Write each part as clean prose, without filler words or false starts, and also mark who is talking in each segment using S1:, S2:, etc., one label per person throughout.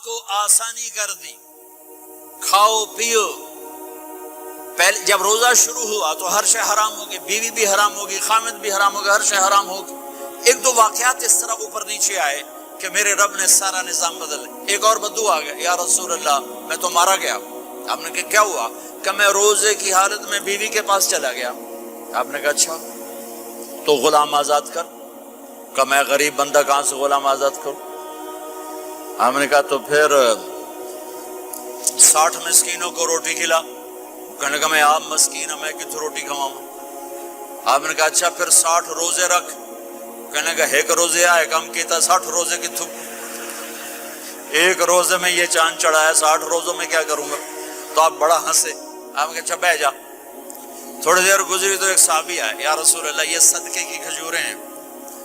S1: کو آسانی کر دی، کھاؤ پیو۔ پہلے جب روزہ شروع ہوا تو ہر شے حرام ہوگی، بیوی بھی حرام ہوگی، خامد بھی حرام ہوگا، ہر شے حرام ہوگی۔ ایک دو واقعات اس طرح اوپر نیچے آئے کہ میرے رب نے سارا نظام بدل۔ ایک اور بدو آ گیا، یا رسول اللہ میں تو مارا گیا۔ آپ نے کہا کیا ہوا؟ کہ میں روزے کی حالت میں بیوی کے پاس چلا گیا۔ آپ نے کہا اچھا تو غلام آزاد کر۔ کہ میں غریب بندہ کہاں سے غلام آزاد کروں؟ آپ نے کہا تو پھر 60 مسکینوں کو روٹی کھلا۔ کہنے لگا میں آپ مسکین ہوں، میں کتوں روٹی کھواؤں؟ آپ نے کہا اچھا پھر 60 روزے رکھ۔ کہنے لگا ایک روزے آئے کم کیتا 60 روزے کتوں؟ ایک روزے میں یہ چاند چڑھا ہے، 60 روزوں میں کیا کروں گا؟ تو آپ بڑا ہنسے۔ آپ نے کہا اچھا بیٹھ جا۔ تھوڑی دیر گزری تو ایک صحابی آئے، یا رسول اللہ یہ صدقے کی کھجوریں ہیں۔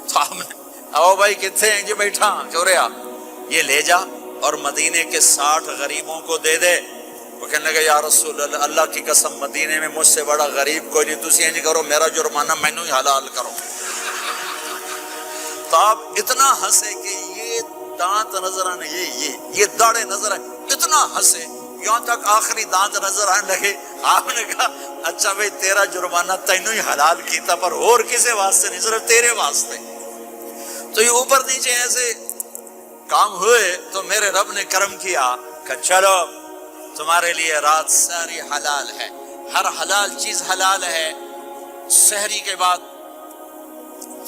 S1: تو آپ نے آؤ بھائی کتنے ہیں؟ جی بیٹھا چورے آ، یہ لے جا اور مدینے کے 60 غریبوں کو دے دے۔ وہ کہنے لگا یا رسول اللہ اللہ کی قسم مدینے میں مجھ سے بڑا غریب کوئی نہیں، تسی نہیں کرو، میرا جرمانہ مینوں ہی حلال کرو۔ تو آپ اتنا ہنسے کہ یہ دانت نظر آنے، یہ داڑے نظر آئے، اتنا ہنسے یہاں تک آخری دانت نظر آنے لگے۔ آپ نے کہا اچھا بھائی تیرا جرمانہ تینوں ہی حلال کیتا، پر اور کسے واسطے نہیں، صرف تیرے واسطے۔ تو یہ اوپر نیچے ایسے کام ہوئے تو میرے رب نے کرم کیا کہ چلو تمہارے لیے رات ساری حلال ہے، ہر حلال چیز حلال ہے۔ سحری کے بعد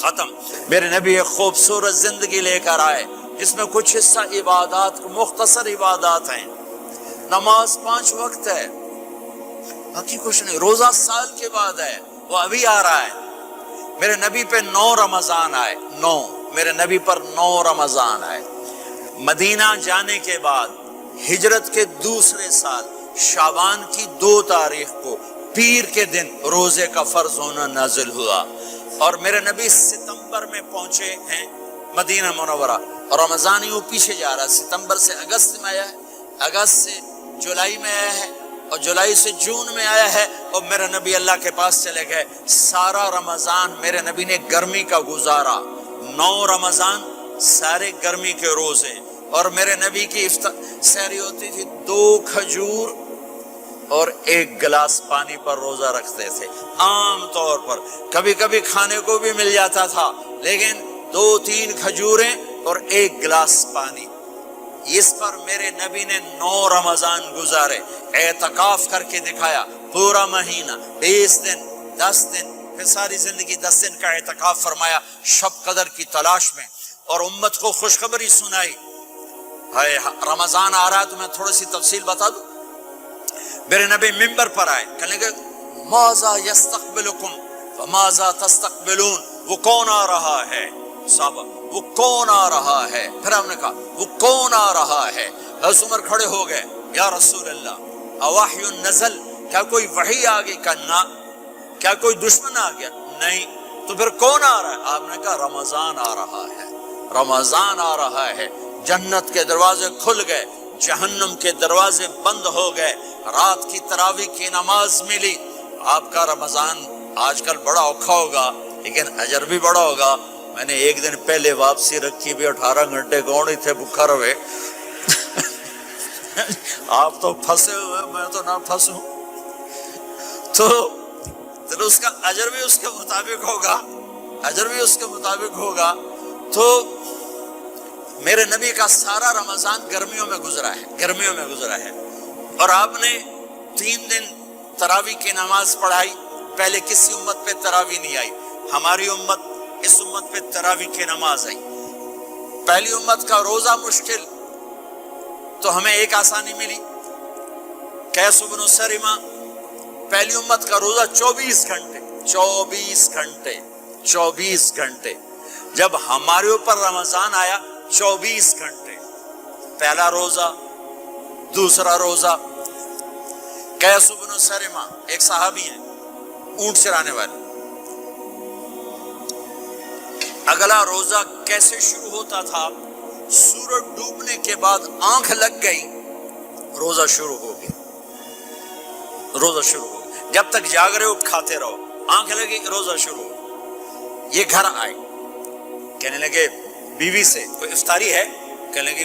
S1: ختم۔ میرے نبی ایک خوبصورت زندگی لے کر آئے جس میں کچھ حصہ عبادات، مختصر عبادات ہیں۔ نماز 5 وقت ہے، باقی کچھ نہیں۔ روزہ سال کے بعد ہے، وہ ابھی آ رہا ہے۔ میرے نبی پہ 9 رمضان آئے، 9 میرے نبی پر 9 رمضان آئے۔ مدینہ جانے کے بعد ہجرت کے دوسرے سال شعبان کی 2 تاریخ کو پیر کے دن روزے کا فرض ہونا نازل ہوا، اور میرے نبی ستمبر میں پہنچے ہیں مدینہ منورہ، اور رمضان یوں پیچھے جا رہا، ستمبر سے اگست میں آیا ہے، اگست سے جولائی میں آیا ہے، اور جولائی سے جون میں آیا ہے، اور میرے نبی اللہ کے پاس چلے گئے۔ سارا رمضان میرے نبی نے گرمی کا گزارا، 9 رمضان سارے گرمی کے روزے، اور میرے نبی کی سحری ہوتی تھی 2 کھجور اور 1 گلاس پانی پر روزہ رکھتے تھے عام طور پر۔ کبھی کبھی کھانے کو بھی مل جاتا تھا، لیکن 2-3 کھجوریں اور 1 گلاس پانی۔ اس پر میرے نبی نے 9 رمضان گزارے، اعتکاف کر کے دکھایا، پورا مہینہ 20 دن 10 دن، پھر ساری زندگی 10 دن کا اعتکاف فرمایا شب قدر کی تلاش میں، اور امت کو خوشخبری سنائی۔ رمضان آ رہا ہے تو میں تھوڑی سی تفصیل بتا دوں۔ میرے نبی ممبر پر آئے، کہنے لگے ماذا یستقبلکم وماذا تستقبلون، وہ کون آ رہا ہے؟ صحابہ وہ کون آ رہا ہے؟ پھر ہم نے کہا وہ کون آ رہا ہے؟ حضرت عمر کھڑے ہو گئے، یا رسول اللہ اوحی نزل، کیا کوئی وحی آ گئی؟ کہا نہ۔ کیا کوئی دشمن آ گیا؟ نہیں۔ تو پھر کون آ رہا ہے؟ آپ نے کہا رمضان آ رہا ہے، رمضان آ رہا ہے۔ جنت کے دروازے کھل گئے، جہنم کے دروازے بند ہو گئے، رات کی تراویح کی نماز ملی۔ آپ کا رمضان آج کل بڑا اوکھا ہوگا لیکن اجر بھی بڑا ہوگا۔ میں نے ایک دن پہلے واپسی رکھی بھی، 18 گھنٹے کون ہی تھے بھوکا رہے۔ آپ تو پھنسے ہوئے، میں تو نہ پھنسوں۔ تو اس کا اجر بھی اس کے مطابق ہوگا، اجر بھی اس کے مطابق ہوگا۔ تو میرے نبی کا سارا رمضان گرمیوں میں گزرا ہے، گرمیوں میں گزرا ہے، اور آپ نے 3 دن تراویح کی نماز پڑھائی۔ پہلے کسی امت پہ تراویح نہیں آئی، ہماری امت، اس امت پہ تراویح کی نماز آئی۔ پہلی امت کا روزہ مشکل، تو ہمیں ایک آسانی ملی، قیس بن سرمہ۔ پہلی امت کا روزہ 24 گھنٹے، 24 گھنٹے، 24 گھنٹے۔ جب ہمارے اوپر رمضان آیا 24 گھنٹے، پہلا روزہ، دوسرا روزہ۔ قیس بن سرمہ ایک صحابی ہیں، اونٹ چرانے والے۔ اگلا روزہ کیسے شروع ہوتا تھا؟ سورج ڈوبنے کے بعد آنکھ لگ گئی، روزہ شروع ہو گیا، روزہ شروع ہو گیا۔ جب تک جاگ رہے ہو کھاتے رہو، آنکھ لگی روزہ شروع ہو۔ یہ گھر آئے، کہنے لگے بیوی سے کوئی افطاری ہے؟ کہنے لگے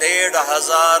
S1: 1500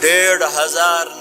S1: 1500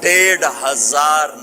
S1: 1500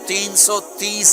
S1: 330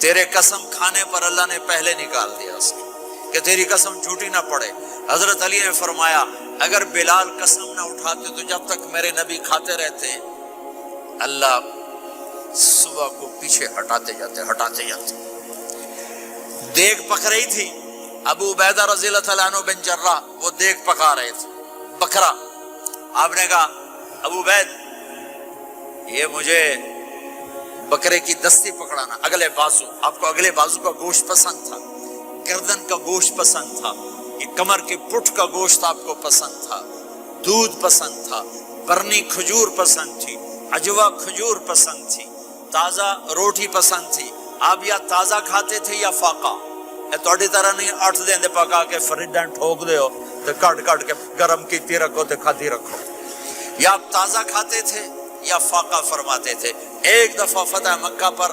S1: تیرے قسم کھانے پر اللہ نے پہلے نکال دیا اس کو کہ تیری قسم جھوٹی نہ پڑے۔ حضرت علی نے فرمایا اگر بلال قسم نہ اٹھاتے تو جب تک میرے نبی کھاتے رہتے اللہ صبح کو پیچھے ہٹاتے جاتے۔ دیگ پک رہی تھی، ابو عبیدہ رضی اللہ تعالیٰ عنہ بن جراح وہ دیگ پکا رہے تھے، بکرا۔ آپ نے کہا ابو عبید یہ مجھے بکرے کی دستی پکڑانا، اگلے بازو، آپ کو اگلے بازو کا گوشت پسند تھا، گردن کا گوشت پسند تھا، یہ کمر کے پٹھ کا گوشت آپ کو پسند تھا، دودھ پسند تھا، برنی کھجور پسند تھی، عجوا کھجور پسند تھی، تازہ روٹی پسند تھی۔ آپ یا تازہ کھاتے تھے یا فاقہ، تھوڑی طرح نہیں 8 دن پکا کے فریج ٹھوک دے ہو تو کٹ کے گرم کیتی رکھو تو کھاتی رکھو، یا آپ تازہ کھاتے تھے یا فاقہ فرماتے تھے۔ ایک دفعہ فتح مکہ پر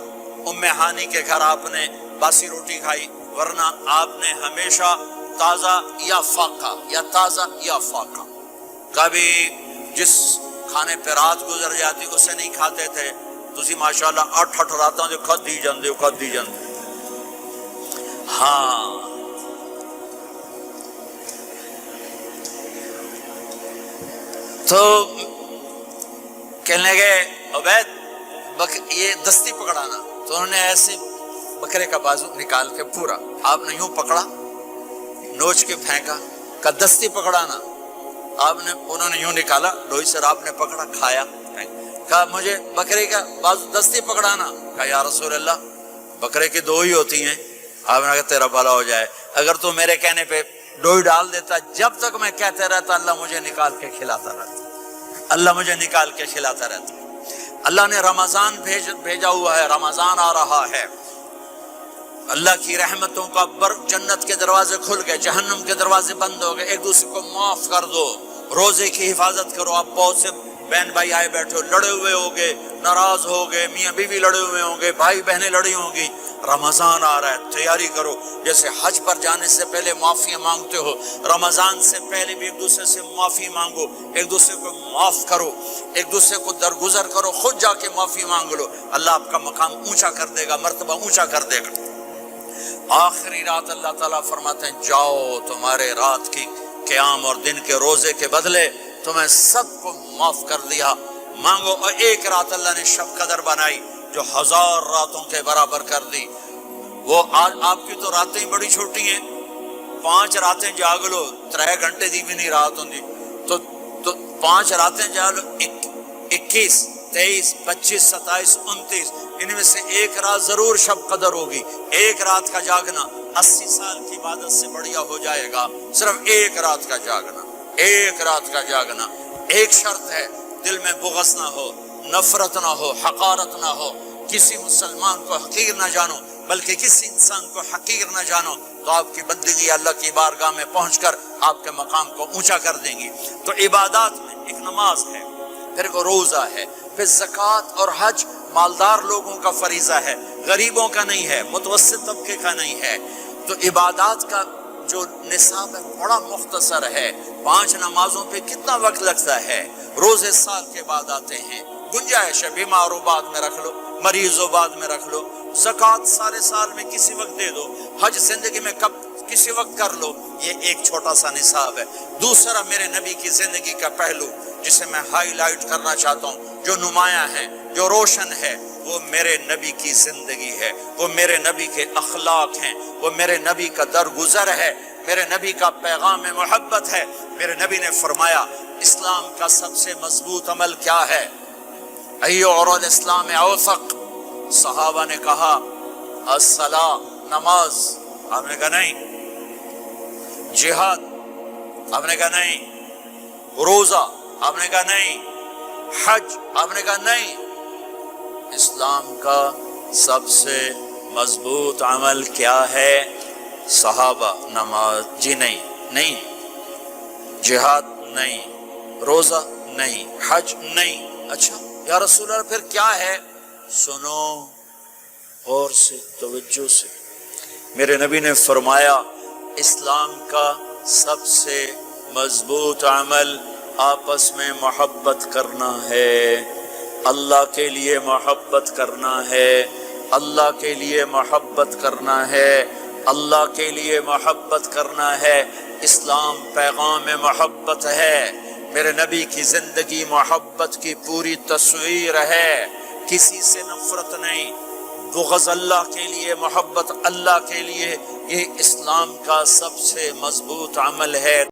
S1: ام ہانی کے گھر آپ نے باسی روٹی کھائی، ورنہ آپ نے ہمیشہ تازہ یا فاقہ یا تازہ یا فاقہ، کبھی جس کھانے پہ رات گزر جاتی اسے نہیں کھاتے تھے۔ تسی ماشاءاللہ 8 راتاں جو کھدی جاندے۔ ہاں تو کہنے لگے عبید یہ دستی پکڑانا، تو انہوں نے ایسے بکرے کا بازو نکال کے پورا آپ نے یوں پکڑا، نوچ کے پھینکا، کا دستی پکڑانا، انہوں نے یوں نکالا لوئی سر، آپ نے پکڑا کھایا، کہا مجھے بکرے کا بازو دستی پکڑانا، کہا یا رسول اللہ بکرے کی 2 ہی ہوتی ہیں۔ آپ نے کہا تیرا بھلا ہو جائے، اگر تو میرے کہنے پہ ڈوئی ڈال دیتا، جب تک میں کہتے رہتا اللہ مجھے نکال کے کھلاتا رہتا۔ اللہ نے رمضان بھیجا ہوا ہے، رمضان آ رہا ہے، اللہ کی رحمتوں کا جنت کے دروازے کھل گئے، جہنم کے دروازے بند ہو گئے، ایک دوسرے کو معاف کر دو، روزے کی حفاظت کرو۔ آپ بہت سے بہن بھائی آئے بیٹھے ہو، لڑے ہوئے ہوگے، ناراض ہوگے، میاں بیوی لڑے ہوئے ہوں گے، بھائی بہنیں لڑی ہوں گی، رمضان آ رہا ہے، تیاری کرو۔ جیسے حج پر جانے سے پہلے معافیاں مانگتے ہو، رمضان سے پہلے بھی ایک دوسرے سے معافی مانگو، ایک دوسرے کو معاف کرو، ایک دوسرے کو درگزر کرو، خود جا کے معافی مانگ لو، اللہ آپ کا مقام اونچا کر دے گا، مرتبہ اونچا کر دے گا۔ آخری رات اللہ تعالیٰ فرماتے ہیں جاؤ، تمہارے رات کی قیام اور دن کے روزے کے بدلے تمہیں سب کو معاف کر دیا، مانگو۔ اور ایک رات اللہ نے شب قدر بنائی جو 1000 راتوں کے برابر کر دی۔ وہ آج آپ کی تو راتیں بڑی چھوٹی ہیں، 5 راتیں جاگ لو، 3 گھنٹے دی بھی نہیں رات ہوندی، تو 5 راتیں جاگ لو، 21 23 25 27 29، ان میں سے ایک رات ضرور شب قدر ہوگی۔ ایک رات کا جاگنا 80 سال کی عبادت سے بڑھیا ہو جائے گا، صرف ایک رات کا جاگنا، ایک رات کا جاگنا۔ ایک شرط ہے، دل میں بغض نہ ہو، نفرت نہ ہو، حقارت نہ ہو، کسی مسلمان کو حقیر نہ جانو، بلکہ کسی انسان کو حقیر نہ جانو، تو آپ کی بندگی اللہ کی بارگاہ میں پہنچ کر آپ کے مقام کو اونچا کر دیں گی۔ تو عبادات میں ایک نماز ہے، پھر ایک روزہ ہے، پھر زکوٰۃ اور حج مالدار لوگوں کا فریضہ ہے، غریبوں کا نہیں ہے، متوسط طبقے کا نہیں ہے۔ تو عبادات کا جو نصاب ہے بڑا مختصر ہے۔ 5 نمازوں پہ کتنا وقت لگتا ہے؟ روزے سال کے بعد آتے ہیں، گنجائش ہے، بیمار ہو بعد میں رکھ لو، مریض ہو بعد میں رکھ لو، زکوٰۃ سارے سال میں کسی وقت دے دو، حج زندگی میں کب کسی وقت کر لو۔ یہ ایک چھوٹا سا نصاب ہے۔ دوسرا میرے نبی کی زندگی کا پہلو جسے میں ہائی لائٹ کرنا چاہتا ہوں، جو نمایاں ہے، جو روشن ہے، وہ میرے نبی کی زندگی ہے، وہ میرے نبی کے اخلاق ہیں، وہ میرے نبی کا درگزر ہے، میرے نبی کا پیغام محبت ہے۔ میرے نبی نے فرمایا اسلام کا سب سے مضبوط عمل کیا ہے؟ ایو اور الاسلام اوثق۔ صحابہ نے کہا الصلاۃ، نماز، آپ نے کہا نہیں۔ جہاد، آپ نے کہا نہیں۔ روزہ، آپ نے کہا نہیں۔ حج، آپ نے کہا نہیں۔ اسلام کا سب سے مضبوط عمل کیا ہے؟ صحابہ، نماز، جی نہیں۔ جہاد نہیں، روزہ نہیں، حج نہیں۔ اچھا یا رسول اللہ پھر کیا ہے؟ سنو غور سے، توجہ سے۔ میرے نبی نے فرمایا اسلام کا سب سے مضبوط عمل آپس میں محبت کرنا ہے، اللہ کے لیے محبت کرنا ہے، اللہ کے لیے محبت کرنا ہے، اللہ کے لیے محبت کرنا ہے۔ اسلام پیغام محبت ہے، میرے نبی کی زندگی محبت کی پوری تصویر ہے، کسی سے نفرت نہیں، بغض اللہ کے لیے، محبت اللہ کے لیے، یہ اسلام کا سب سے مضبوط عمل ہے۔